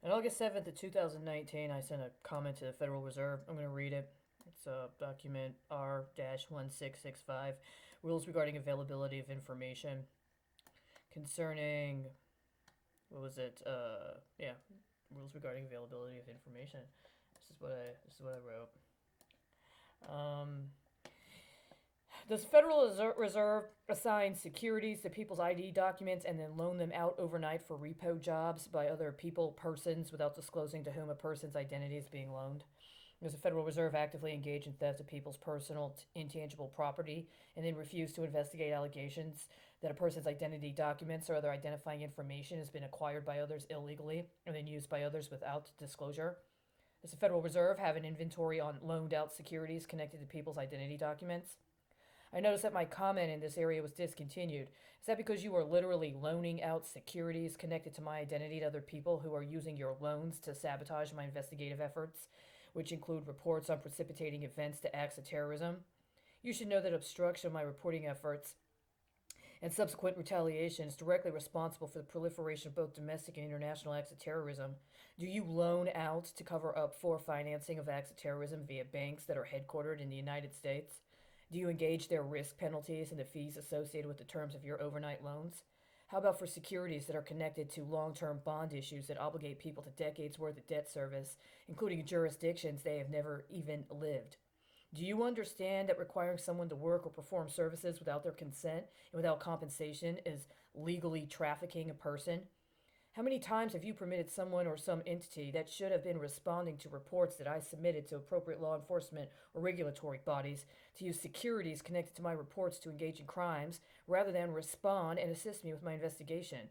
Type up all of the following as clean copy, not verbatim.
On August 7th of 2019, I sent a comment to the Federal Reserve. I'm going to read it. It's document R-1665, rules regarding availability of information concerning, what was it? Rules regarding availability of information. This is what I wrote. Does Federal Reserve assign securities to people's ID documents and then loan them out overnight for repo jobs by other persons, without disclosing to whom a person's identity is being loaned? Does the Federal Reserve actively engage in theft of people's personal intangible property and then refuse to investigate allegations that a person's identity documents or other identifying information has been acquired by others illegally and then used by others without disclosure? Does the Federal Reserve have an inventory on loaned out securities connected to people's identity documents? I noticed that my comment in this area was discontinued. Is that because you are literally loaning out securities connected to my identity to other people who are using your loans to sabotage my investigative efforts, which include reports on precipitating events to acts of terrorism? You should know that obstruction of my reporting efforts and subsequent retaliation is directly responsible for the proliferation of both domestic and international acts of terrorism. Do you loan out to cover up for financing of acts of terrorism via banks that are headquartered in the United States? Do you engage their risk penalties and the fees associated with the terms of your overnight loans? How about for securities that are connected to long-term bond issues that obligate people to decades' worth of debt service, including jurisdictions they have never even lived? Do you understand that requiring someone to work or perform services without their consent and without compensation is legally trafficking a person? How many times have you permitted someone or some entity that should have been responding to reports that I submitted to appropriate law enforcement or regulatory bodies to use securities connected to my reports to engage in crimes rather than respond and assist me with my investigation?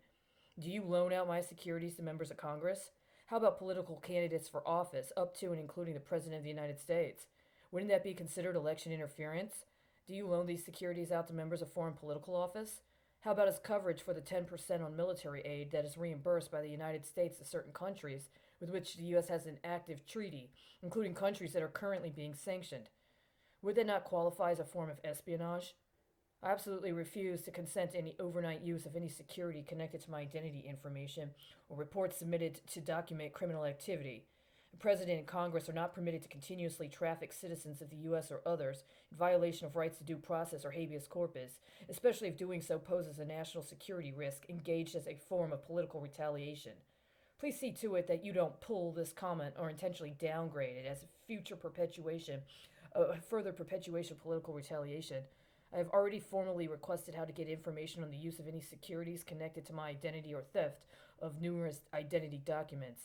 Do you loan out my securities to members of Congress? How about political candidates for office, up to and including the President of the United States? Wouldn't that be considered election interference? Do you loan these securities out to members of foreign political office? How about his coverage for the 10% on military aid that is reimbursed by the United States to certain countries with which the U.S. has an active treaty, including countries that are currently being sanctioned? Would that not qualify as a form of espionage? I absolutely refuse to consent to any overnight use of any security connected to my identity information or reports submitted to document criminal activity. The President and Congress are not permitted to continuously traffic citizens of the U.S. or others in violation of rights to due process or habeas corpus, especially if doing so poses a national security risk engaged as a form of political retaliation. Please see to it that you don't pull this comment or intentionally downgrade it as further perpetuation of political retaliation. I have already formally requested how to get information on the use of any securities connected to my identity or theft of numerous identity documents.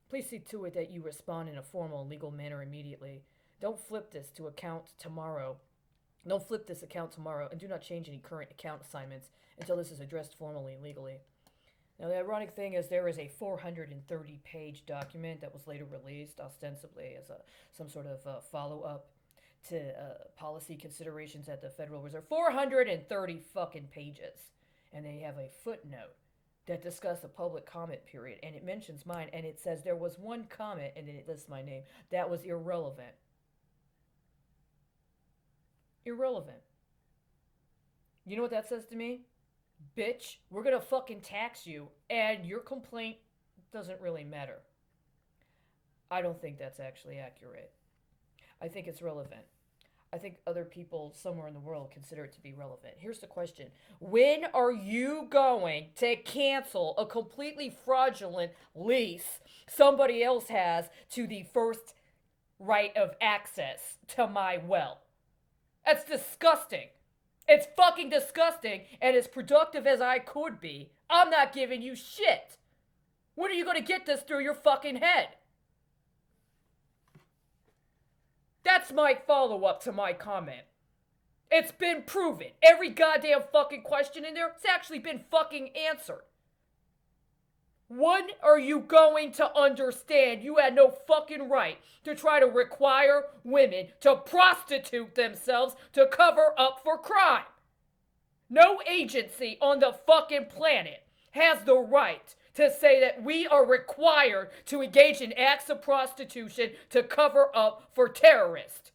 Please see to it that you respond in a formal and legal manner immediately. Don't flip this account tomorrow, and do not change any current account assignments until this is addressed formally and legally. Now, the ironic thing is there is a 430-page document that was later released, ostensibly as some sort of follow-up to policy considerations at the Federal Reserve. 430 fucking pages. And they have a footnote that discuss a public comment period, and it mentions mine, and it says there was one comment, and then it lists my name. That was irrelevant. Irrelevant. You know what that says to me? Bitch, we're gonna fucking tax you, and your complaint doesn't really matter. I don't think that's actually accurate. I think it's relevant. I think other people somewhere in the world consider it to be relevant. Here's the question. When are you going to cancel a completely fraudulent lease somebody else has to the first right of access to my well? That's disgusting. It's fucking disgusting, and as productive as I could be, I'm not giving you shit. When are you going to get this through your fucking head? That's my follow-up to my comment. It's been proven. Every goddamn fucking question in there, it's actually been fucking answered. When are you going to understand you had no fucking right to try to require women to prostitute themselves to cover up for crime? No agency on the fucking planet has the right to say that we are required to engage in acts of prostitution to cover up for terrorists.